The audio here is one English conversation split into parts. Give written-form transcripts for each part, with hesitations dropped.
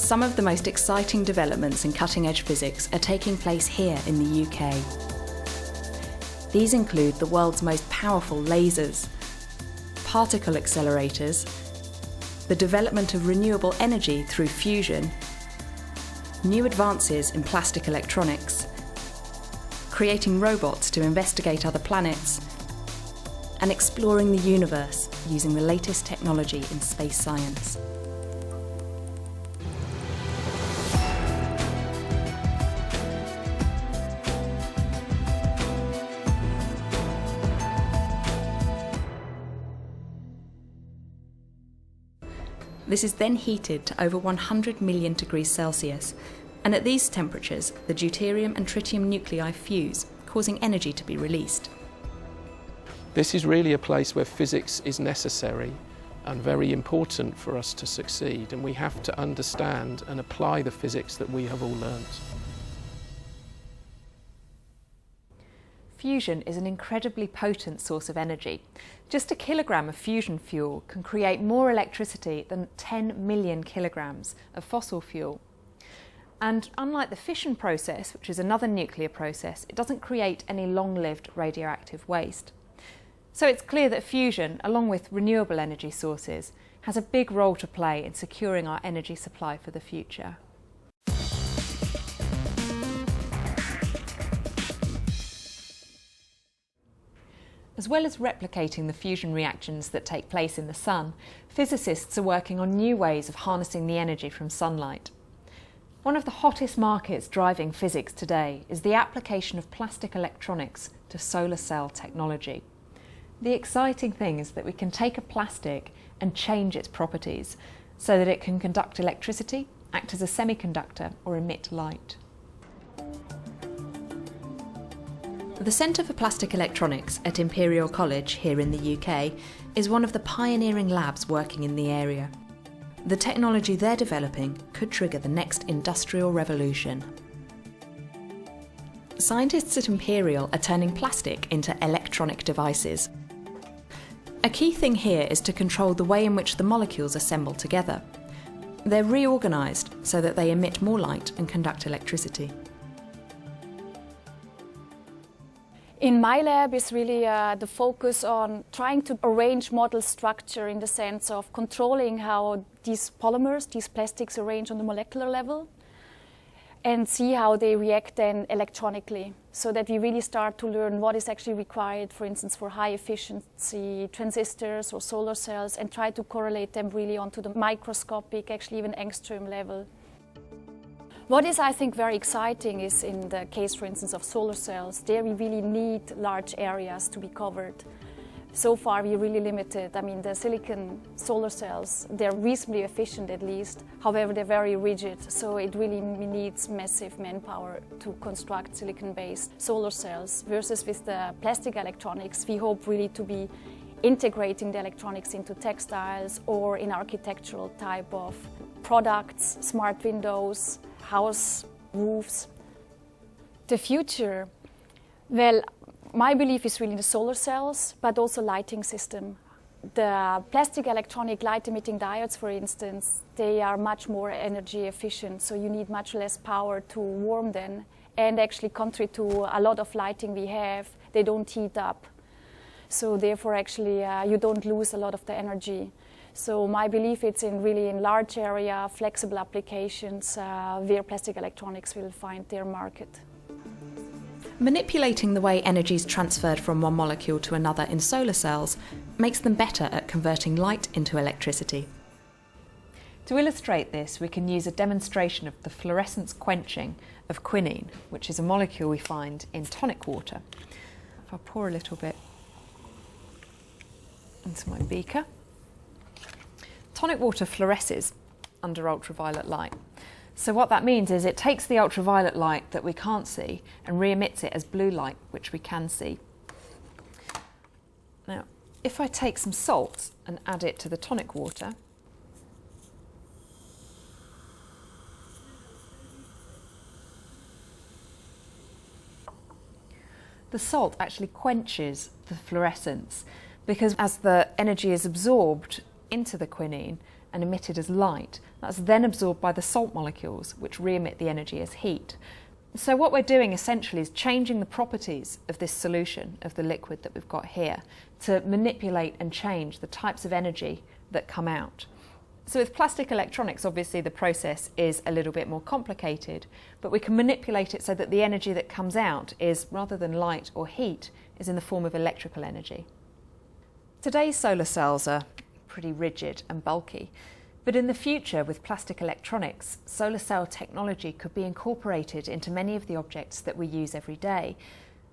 Some of the most exciting developments in cutting-edge physics are taking place here in the UK. These include the world's most powerful lasers, particle accelerators, the development of renewable energy through fusion, new advances in plastic electronics, creating robots to investigate other planets, and exploring the universe using the latest technology in space science. This is then heated to over 100 million degrees Celsius, and at these temperatures, the deuterium and tritium nuclei fuse, causing energy to be released. This is really a place where physics is necessary and very important for us to succeed, and we have to understand and apply the physics that we have all learnt. Fusion is an incredibly potent source of energy. Just a kilogram of fusion fuel can create more electricity than 10 million kilograms of fossil fuel. And unlike the fission process, which is another nuclear process, it doesn't create any long-lived radioactive waste. So it's clear that fusion, along with renewable energy sources, has a big role to play in securing our energy supply for the future. As well as replicating the fusion reactions that take place in the sun, physicists are working on new ways of harnessing the energy from sunlight. One of the hottest markets driving physics today is the application of plastic electronics to solar cell technology. The exciting thing is that we can take a plastic and change its properties so that it can conduct electricity, act as a semiconductor, or emit light. The Centre for Plastic Electronics at Imperial College here in the UK is one of the pioneering labs working in the area. The technology they're developing could trigger the next industrial revolution. Scientists at Imperial are turning plastic into electronic devices. A key thing here is to control the way in which the molecules assemble together. They're reorganised so that they emit more light and conduct electricity. In my lab is really the focus on trying to arrange model structure in the sense of controlling how these polymers, these plastics arrange on the molecular level and see how they react then electronically, so that we really start to learn what is actually required, for instance, for high efficiency transistors or solar cells, and try to correlate them really onto the microscopic, actually even angstrom level. What is, I think, very exciting is in the case, for instance, of solar cells. There we really need large areas to be covered. So far we're really limited. I mean, the silicon solar cells, they're reasonably efficient at least. However, they're very rigid, so it really needs massive manpower to construct silicon-based solar cells. Versus with the plastic electronics, we hope really to be integrating the electronics into textiles or in architectural type of products, smart windows, house roofs. The future, well, my belief is really in the solar cells, but also lighting system. The plastic electronic light-emitting diodes, for instance, they are much more energy efficient, so you need much less power to warm them. And actually, contrary to a lot of lighting we have, they don't heat up. So therefore, actually, you don't lose a lot of the energy. So my belief it's in really in large area, flexible applications where plastic electronics will find their market. Manipulating the way energy is transferred from one molecule to another in solar cells makes them better at converting light into electricity. To illustrate this, we can use a demonstration of the fluorescence quenching of quinine, which is a molecule we find in tonic water. If I pour a little bit into my beaker. Tonic water fluoresces under ultraviolet light. So what that means is it takes the ultraviolet light that we can't see and re-emits it as blue light, which we can see. Now, if I take some salt and add it to the tonic water, the salt actually quenches the fluorescence, because as the energy is absorbed, into the quinine and emitted as light. That's then absorbed by the salt molecules, which re-emit the energy as heat. So what we're doing essentially is changing the properties of this solution, of the liquid that we've got here, to manipulate and change the types of energy that come out. So with plastic electronics, obviously the process is a little bit more complicated, but we can manipulate it so that the energy that comes out is, rather than light or heat, is in the form of electrical energy. Today's solar cells are pretty rigid and bulky, but in the future, with plastic electronics, solar cell technology could be incorporated into many of the objects that we use every day.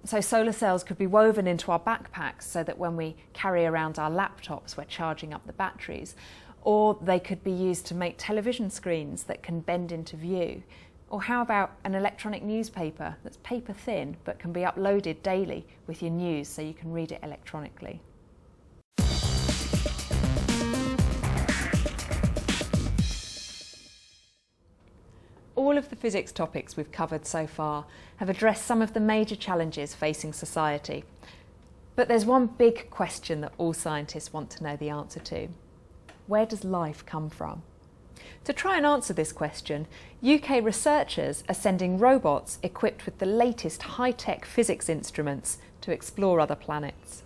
So solar cells could be woven into our backpacks so that when we carry around our laptops, we're charging up the batteries. Or they could be used to make television screens that can bend into view. Or how about an electronic newspaper that's paper thin but can be uploaded daily with your news so you can read it electronically. All of the physics topics we've covered so far have addressed some of the major challenges facing society. But there's one big question that all scientists want to know the answer to. Where does life come from? To try and answer this question, UK researchers are sending robots equipped with the latest high-tech physics instruments to explore other planets.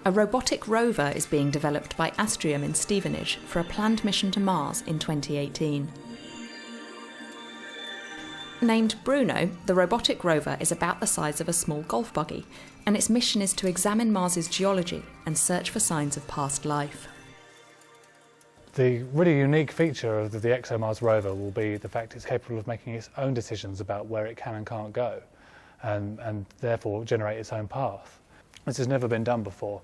A robotic rover is being developed by Astrium in Stevenage for a planned mission to Mars in 2018. Named Bruno, the robotic rover is about the size of a small golf buggy, and its mission is to examine Mars's geology and search for signs of past life. The really unique feature of the ExoMars rover will be the fact it's capable of making its own decisions about where it can and can't go, and therefore generate its own path. This has never been done before.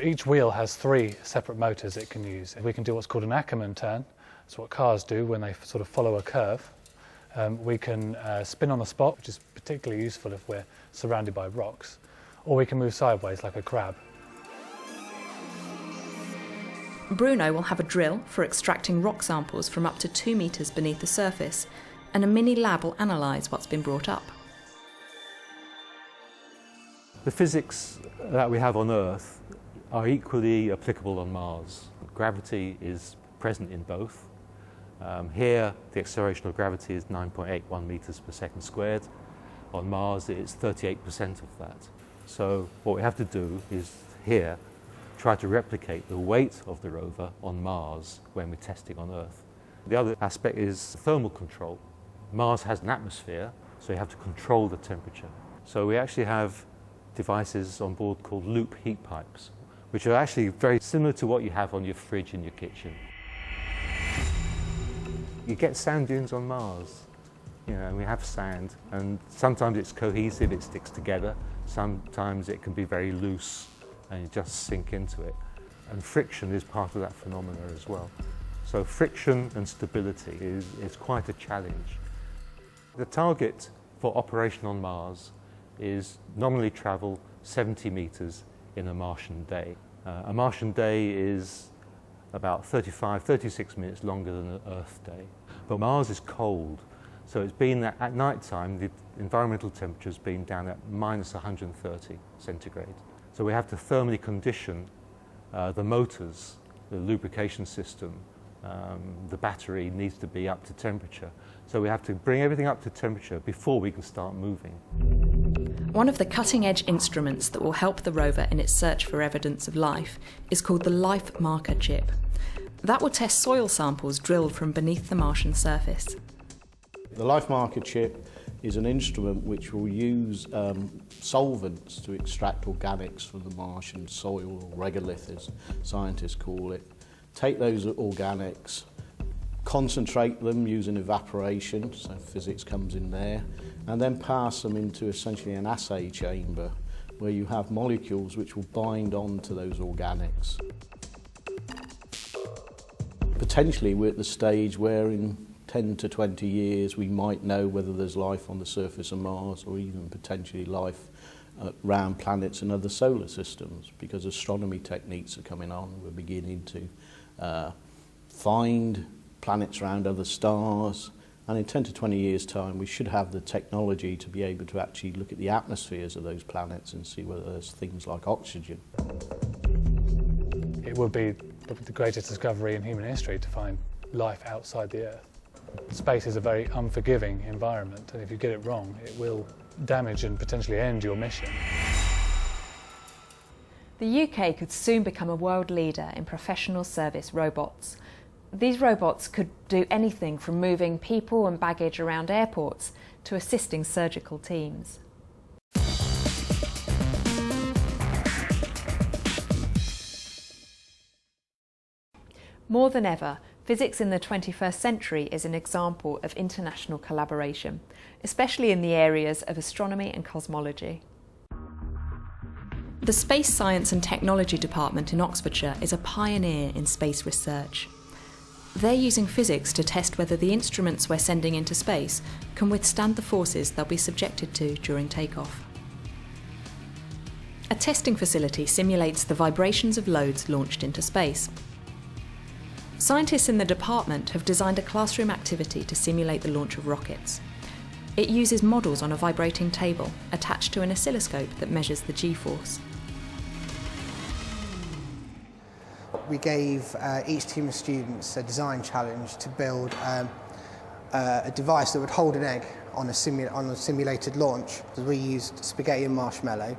Each wheel has 3 separate motors it can use. We can do what's called an Ackermann turn. That's what cars do when they sort of follow a curve. We can spin on the spot, which is particularly useful if we're surrounded by rocks, or we can move sideways like a crab. Bruno will have a drill for extracting rock samples from up to 2 metres beneath the surface, and a mini lab will analyse what's been brought up. The physics that we have on Earth are equally applicable on Mars. Gravity is present in both. Here, the acceleration of gravity is 9.81 metres per second squared. On Mars, it's 38% of that. So what we have to do is here try to replicate the weight of the rover on Mars when we're testing on Earth. The other aspect is thermal control. Mars has an atmosphere, so you have to control the temperature. So we actually have devices on board called loop heat pipes, which are actually very similar to what you have on your fridge in your kitchen. You get sand dunes on Mars. You know, we have sand, and sometimes it's cohesive, it sticks together. Sometimes it can be very loose, and you just sink into it. And friction is part of that phenomena as well. So friction and stability is quite a challenge. The target for operation on Mars is nominally travel 70 metres in a Martian day. A Martian day is about 36 minutes longer than an Earth day. But Mars is cold, so it's been at night time, the environmental temperature has been down at minus 130 centigrade. So we have to thermally condition the motors, the lubrication system, the battery needs to be up to temperature. So we have to bring everything up to temperature before we can start moving. One of the cutting-edge instruments that will help the rover in its search for evidence of life is called the Life Marker Chip. That will test soil samples drilled from beneath the Martian surface. The Life Marker Chip is an instrument which will use solvents to extract organics from the Martian soil, or regolith as scientists call it. Take those organics, concentrate them using evaporation, so physics comes in there, and then pass them into essentially an assay chamber where you have molecules which will bind on to those organics. Potentially we're at the stage where in 10 to 20 years we might know whether there's life on the surface of Mars, or even potentially life around planets and other solar systems, because astronomy techniques are coming on. We're beginning to find planets around other stars And in 10 to 20 years' time, we should have the technology to be able to actually look at the atmospheres of those planets and see whether there's things like oxygen. It would be probably the greatest discovery in human history to find life outside the Earth. Space is a very unforgiving environment, and if you get it wrong, it will damage and potentially end your mission. The UK could soon become a world leader in professional service robots. These robots could do anything from moving people and baggage around airports to assisting surgical teams. More than ever, physics in the 21st century is an example of international collaboration, especially in the areas of astronomy and cosmology. The Space Science and Technology Department in Oxfordshire is a pioneer in space research. They're using physics to test whether the instruments we're sending into space can withstand the forces they'll be subjected to during takeoff. A testing facility simulates the vibrations of loads launched into space. Scientists in the department have designed a classroom activity to simulate the launch of rockets. It uses models on a vibrating table attached to an oscilloscope that measures the G-force. We gave each team of students a design challenge to build a device that would hold an egg on a simulated launch. We used spaghetti and marshmallow.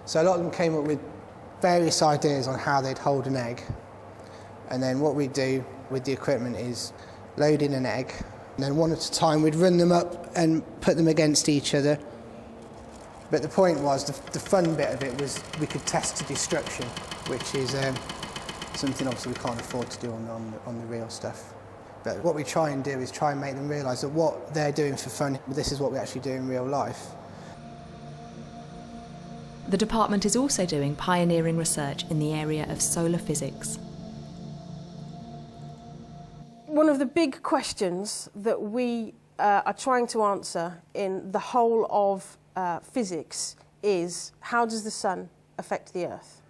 So a lot of them came up with various ideas on how they'd hold an egg. And then what we'd do with the equipment is load in an egg, and then one at a time we'd run them up and put them against each other. But the point was, the fun bit of it was we could test to destruction, which is something obviously we can't afford to do on the real stuff. But what we try and do is try and make them realise that what they're doing for fun, this is what we actually do in real life. The department is also doing pioneering research in the area of solar physics. One of the big questions that we are trying to answer in the whole of physics is, how does the sun affect the Earth?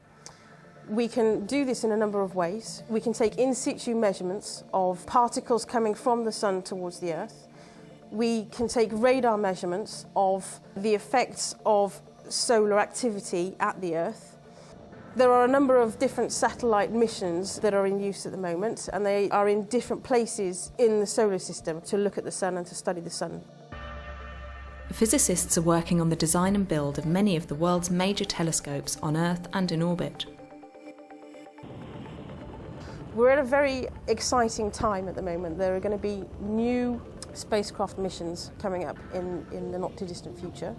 We can do this in a number of ways. We can take in situ measurements of particles coming from the sun towards the Earth. We can take radar measurements of the effects of solar activity at the Earth. There are a number of different satellite missions that are in use at the moment, and they are in different places in the solar system to look at the sun and to study the sun. Physicists are working on the design and build of many of the world's major telescopes on Earth and in orbit. We're at a very exciting time at the moment. There are going to be new spacecraft missions coming up in the not too distant future.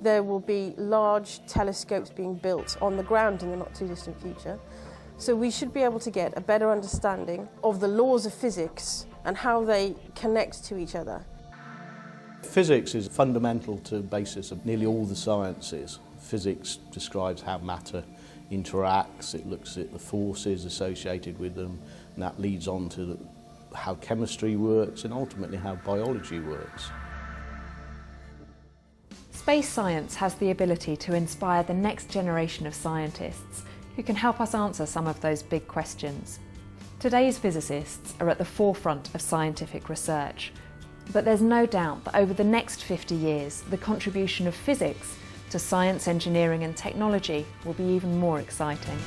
There will be large telescopes being built on the ground in the not too distant future. So we should be able to get a better understanding of the laws of physics and how they connect to each other. Physics is fundamental to the basis of nearly all the sciences. Physics describes how matter interacts, it looks at the forces associated with them, and that leads on to how chemistry works and ultimately how biology works. Space science has the ability to inspire the next generation of scientists who can help us answer some of those big questions. Today's physicists are at the forefront of scientific research, but there's no doubt that over the next 50 years, the contribution of physics to science, engineering and technology will be even more exciting.